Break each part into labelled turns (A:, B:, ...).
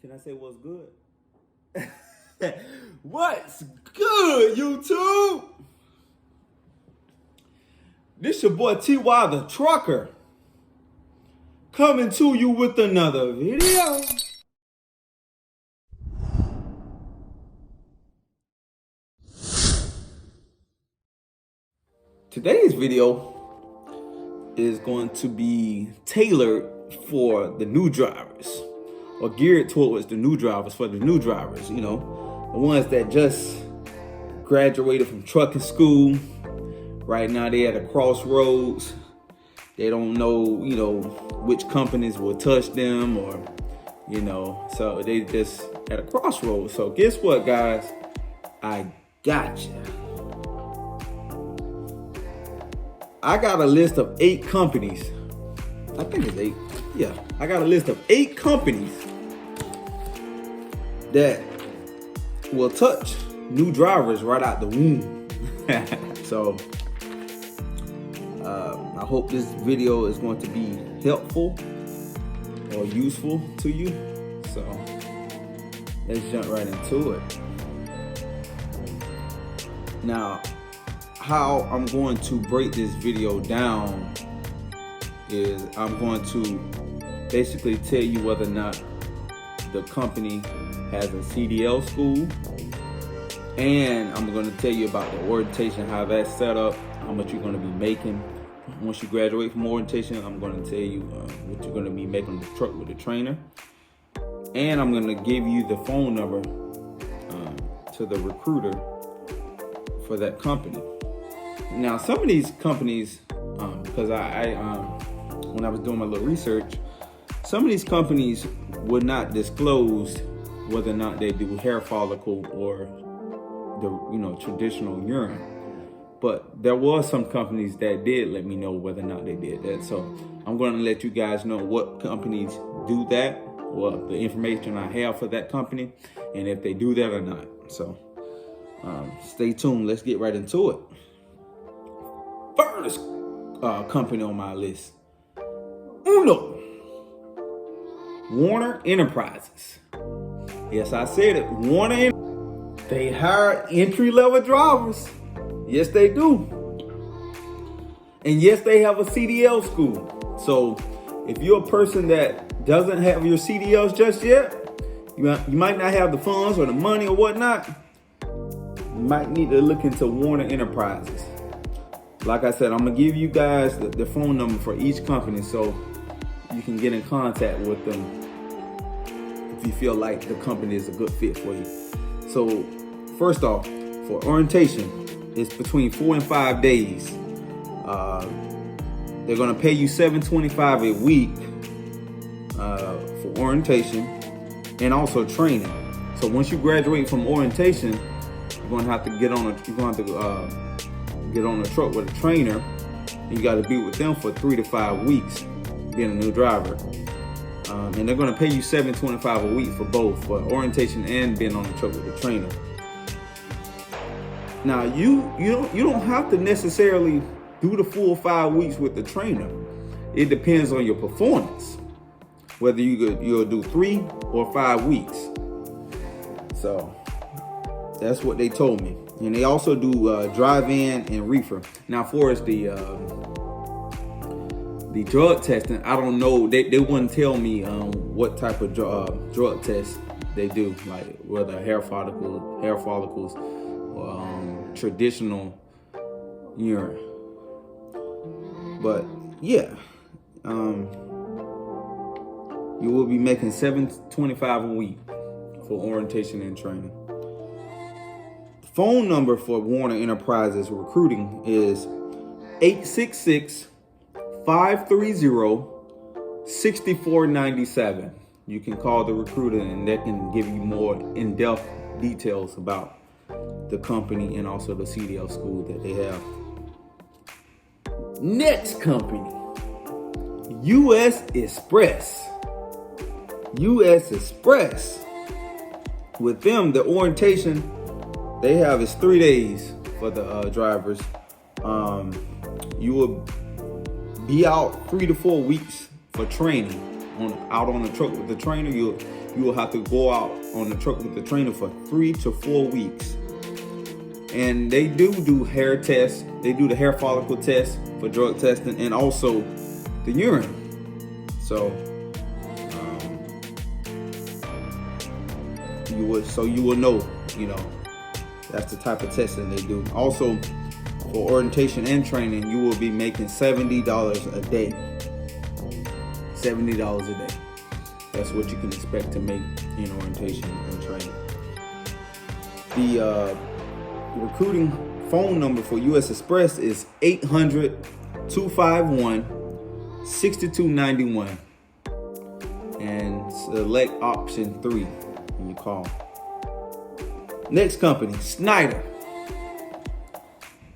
A: Can I say what's good? What's good, YouTube? This your boy T.Y. the Trucker, coming to you with another video. Today's video is going to be tailored for the new drivers, or geared towards the new drivers, for the new drivers, you know, the ones that just graduated from trucking school. Right now they're at a crossroads. They don't know, you know, which companies will touch them, or, you know, so they just at a crossroads. So guess what, guys? I got you. I got a list of 8 companies. I think it's 8. Yeah, I got a list of 8 companies that will touch new drivers right out the womb. So I hope this video is going to be helpful or useful to you. So let's jump right into it. Now, how I'm going to break this video down is I'm going to basically tell you whether or not the company has a CDL school, and I'm going to tell you about the orientation, how that's set up, how much you're going to be making once you graduate from orientation. I'm going to tell you what you're going to be making on the truck with the trainer, and I'm going to give you the phone number to the recruiter for that company. Now, some of these companies, because I when I was doing my little research, some of these companies would not disclose whether or not they do hair follicle or the traditional urine. But there was some companies that did let me know whether or not they did that. So I'm going to let you guys know what companies do that, or the information I have for that company, and if they do that or not. So stay tuned. Let's get right into it. First company on my list, Warner Enterprises. Yes, I said it. Warner. They hire entry-level drivers. Yes, they do. And yes, they have a CDL school. So if you're a person that doesn't have your CDLs just yet, you might not have the funds or the money or whatnot, you might need to look into Warner Enterprises. Like I said, I'm going to give you guys the phone number for each company so you can get in contact with them if you feel like the company is a good fit for you. So first off, for orientation, it's between 4 and 5 days. They're going to pay you $7.25 a week for orientation and also training. So once you graduate from orientation, you're going to have to get on a truck with a trainer. You got to be with them for 3 to 5 weeks, being a new driver. And they're going to pay you $7.25 a week for both, for orientation and being on the truck with a trainer. Now, you don't have to necessarily do the full 5 weeks with the trainer. It depends on your performance, whether you'll do 3 or 5 weeks. So that's what they told me. And they also do drive-in and reefer. Now, for us, the drug testing, I don't know. They wouldn't tell me what type of drug test they do, like whether hair follicles, or traditional urine. But yeah, you will be making $7.25 a week for orientation and training. The phone number for Warner Enterprises recruiting is 866-530-6497. You can call the recruiter and they can give you more in-depth details about the company and also the CDL school that they have. Next company, US Express. US Express. With them, the orientation they have is 3 days for the drivers. You will be out 3 to 4 weeks for training. out on the truck with the trainer, you will have to go out on the truck with the trainer for 3 to 4 weeks. And they do hair tests. They do the hair follicle test for drug testing, and also the urine. So you will know, that's the type of testing they do. Also, for orientation and training, you will be making $70 a day. $70 a day. That's what you can expect to make in orientation and training. The recruiting phone number for U.S. Express is 800-251-6291, and select option 3 when you call. Next company, Snyder.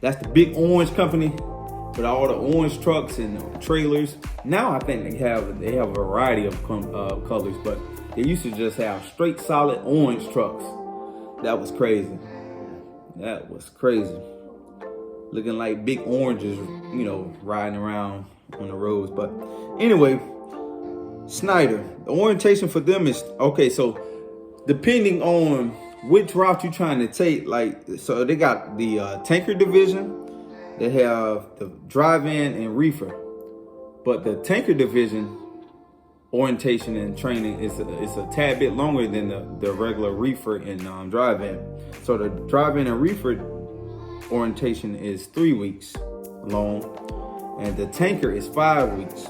A: That's the big orange company with all the orange trucks and trailers. Now I think they have a variety of colors, but they used to just have straight solid orange trucks. That was crazy. Looking like big oranges, riding around on the roads. But anyway, Snyder, the orientation for them is, okay, so depending on which route you're trying to take, so they got the tanker division, they have the drive-in and reefer. But the tanker division orientation and training is a tad bit longer than the regular reefer and drive-in. So the drive-in and reefer orientation is 3 weeks long, and the tanker is 5 weeks.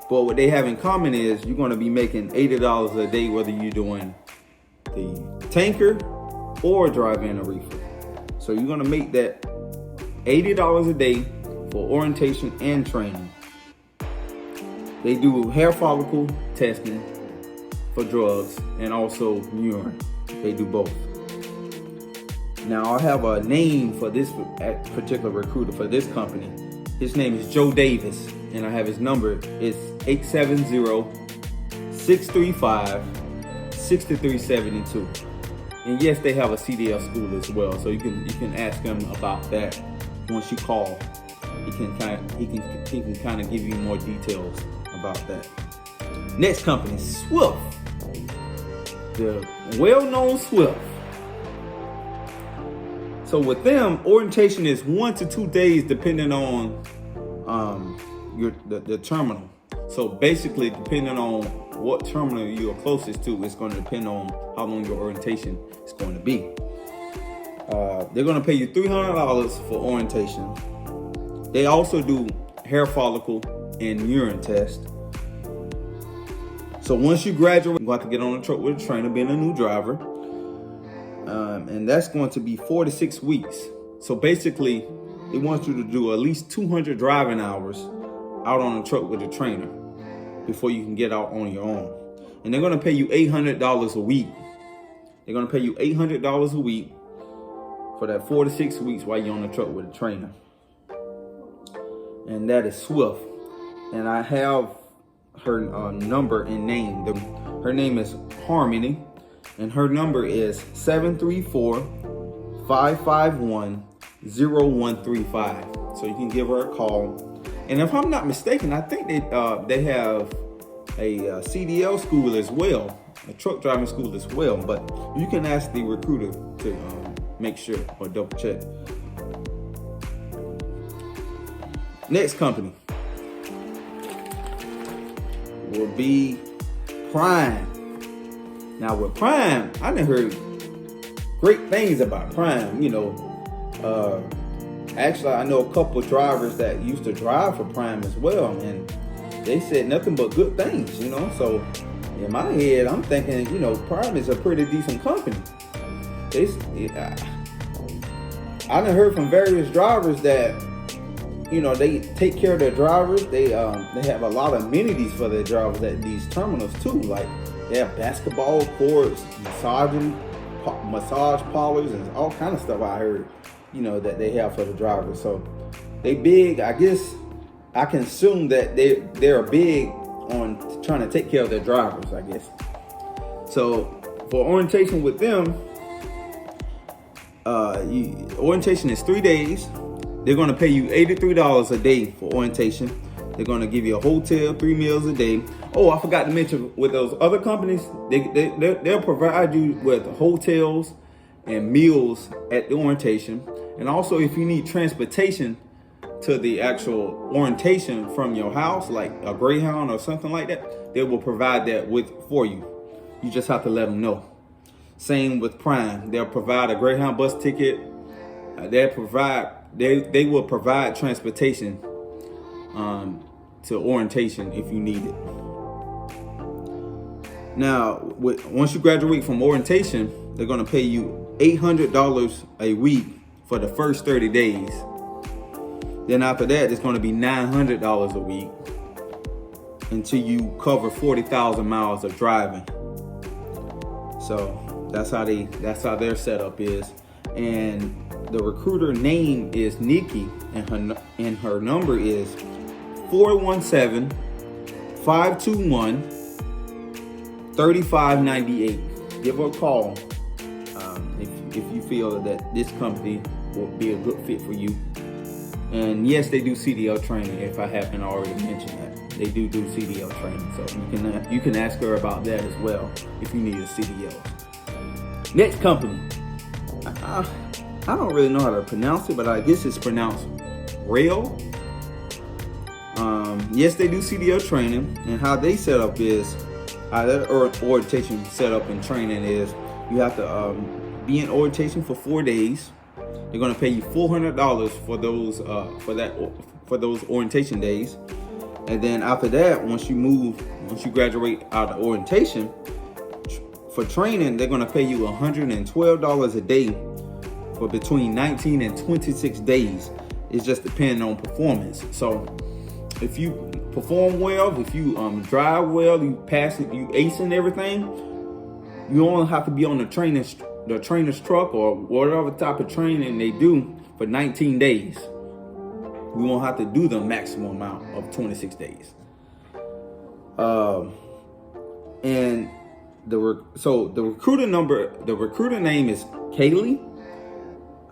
A: But what they have in common is you're going to be making $80 a day whether you're doing the tanker or drive-in or reefer. So you're going to make that $80 a day for orientation and training. They do hair follicle testing for drugs and also urine. They do both. Now I have a name for this particular recruiter for this company. His name is Joe Davis, and I have his number. It's 870-635-6372. And yes, they have a CDL school as well, so you can ask him about that once you call. He can kind of give you more details about that. Next company, Swift. The well-known Swift. So with them, orientation is 1 to 2 days depending on the terminal. So basically, depending on what terminal you are closest to, it's going to depend on how long your orientation is going to be. They're going to pay you $300 for orientation. They also do hair follicle and urine test. So once you graduate, you're going to have to get on the truck with a trainer, being a new driver. And that's going to be 4 to 6 weeks. So basically, they want you to do at least 200 driving hours out on the truck with a trainer before you can get out on your own. And they're going to pay you $800 a week. They're going to pay you $800 a week for that 4 to 6 weeks while you're on the truck with a trainer. And that is Swift. And I have her number and name. Her name is Harmony, and her number is 734-551-0135. So you can give her a call. And if I'm not mistaken, I think they have a CDL school as well, a truck driving school as well. But you can ask the recruiter to make sure or double check. Next company will be Prime. Now with Prime, I done heard great things about Prime. Actually, I know a couple drivers that used to drive for Prime as well, and they said nothing but good things. So in my head, I'm thinking, Prime is a pretty decent company. I done heard from various drivers that they take care of their drivers. They have a lot of amenities for their drivers at these terminals too. Like they have basketball courts, massage parlors, and all kind of stuff I heard, that they have for the drivers. So they big. I guess I can assume that they're big on trying to take care of their drivers, I guess. So for orientation with them, orientation is 3 days. They're going to pay you $83 a day for orientation. They're going to give you a hotel, 3 meals a day. Oh, I forgot to mention, with those other companies, they'll provide you with hotels and meals at the orientation. And also, if you need transportation to the actual orientation from your house, like a Greyhound or something like that, they will provide that for you. You just have to let them know. Same with Prime. They'll provide a Greyhound bus ticket. They will provide transportation to orientation if you need it. Now, once you graduate from orientation, they're going to pay you $800 a week for the first 30 days. Then after that, it's going to be $900 a week until you cover 40,000 miles of driving. So that's how their setup is. And the recruiter name is Nikki, and her number is 417-521-3598. Give her a call if you feel that this company will be a good fit for you. And yes, they do Cdl training. If I haven't already mentioned that, they do Cdl training. So you can ask her about that as well if you need a CDL. Next company, I don't really know how to pronounce it, but I guess it's pronounced Rail. Yes, they do Cdl training, and how they set up is, how their orientation set up and training is, you have to be in orientation for 4 days. They're going to pay you $400 for those orientation days, and then after that, once you graduate out of orientation for training, they're going to pay you $112 a day for between 19 and 26 days. It's just depending on performance. So if you perform well, if you drive well, you pass it, you ace and everything, you only have to be on the trainer's truck or whatever type of training they do for 19 days. We won't have to do the maximum amount of 26 days. And the recruiter name is Kaylee.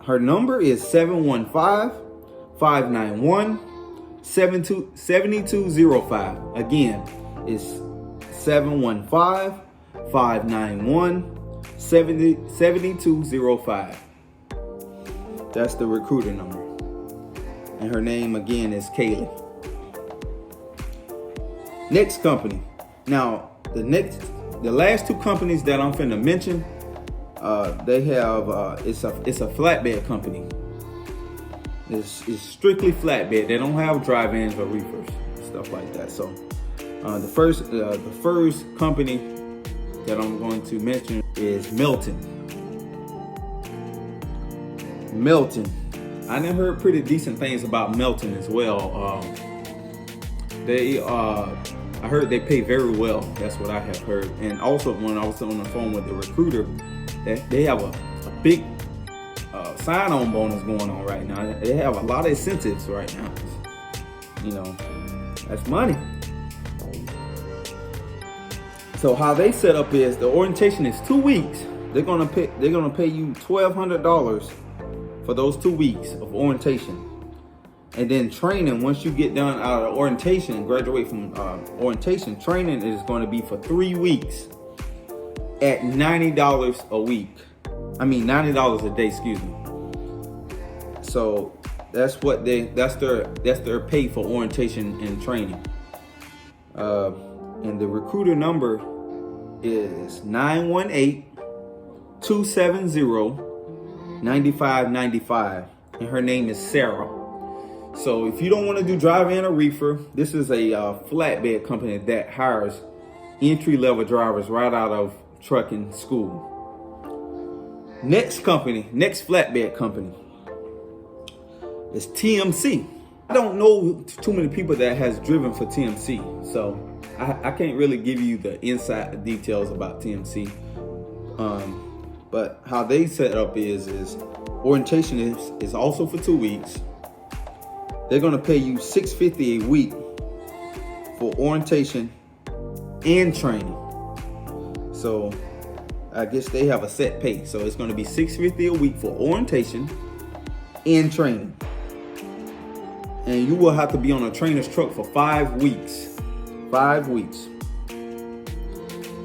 A: Her number is 715-591-7205. Again, it's 715-591-7205. That's the recruiter number. And her name again is Kaylee. Next company. Now, the last two companies that I'm finna mention, they have it's a flatbed company. It's strictly flatbed. They don't have drive-ins or reefers, stuff like that. So the first company that I'm going to mention is Milton. I done heard pretty decent things about Milton as well. I heard they pay very well. That's what I have heard. And also, when I was on the phone with the recruiter, they have a big sign-on bonus going on right now. They have a lot of incentives right now. You know, that's money. So how they set up is, the orientation is 2 weeks. They're gonna pay you $1,200 for those 2 weeks of orientation. And then training, once you get done out of orientation, graduate from orientation, training is going to be for 3 weeks at $90 a week. I mean, $90 a day, excuse me. So that's their pay for orientation and training. And the recruiter number is 918-270-9595. And her name is Sarah. So if you don't want to do drive-in or reefer, this is a flatbed company that hires entry-level drivers right out of trucking school. Next flatbed company is TMC. I don't know too many people that has driven for TMC, so I can't really give you the inside details about TMC. But how they set up is orientation is also for 2 weeks. They're gonna pay you $650 a week for orientation and training. So I guess they have a set pay. So it's gonna be $650 a week for orientation and training. And you will have to be on a trainer's truck for 5 weeks. 5 weeks.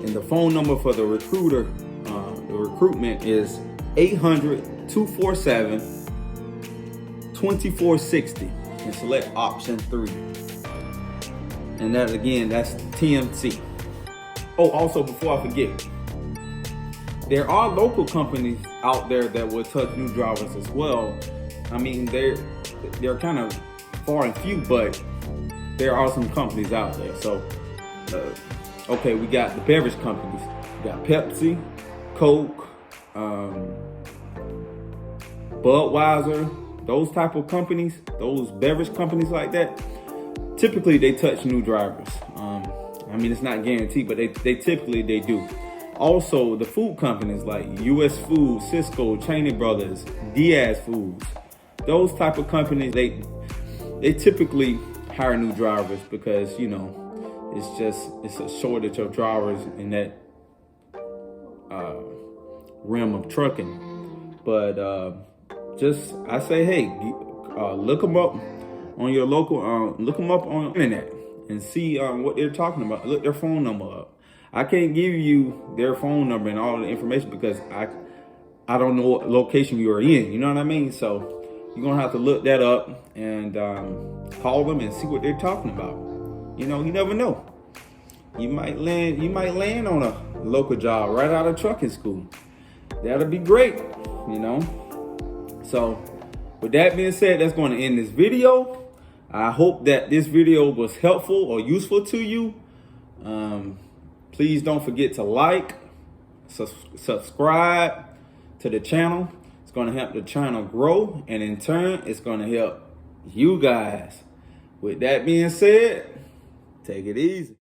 A: And the phone number for the recruiter, the recruitment is 800-247-2460 and select option 3. And that again, that's TMC. Oh, also before I forget, there are local companies out there that will touch new drivers as well. I mean, they're kind of far and few, but there are some companies out there. So, okay, we got the beverage companies. We got Pepsi, Coke, Budweiser, those type of companies, those beverage companies like that. Typically, they touch new drivers. I mean, it's not guaranteed, but they typically do. Also, the food companies like U.S. Foods, Cisco, Cheney Brothers, Diaz Foods, those type of companies, they typically hire new drivers because, you know, it's a shortage of drivers in that realm of trucking. But I say, hey, look them up on your local, look them up on the internet and see what they're talking about. Look their phone number up. I can't give you their phone number and all the information because I don't know what location you are in. You know what I mean? So you're gonna have to look that up and call them and see what they're talking about. You know, you never know. You might land on a local job right out of trucking school. That'll be great, you know. So with that being said, that's going to end this video. I hope that this video was helpful or useful to you. Please don't forget to like, subscribe to the channel. It's going to help the channel grow, and in turn, it's going to help you guys. With that being said, take it easy.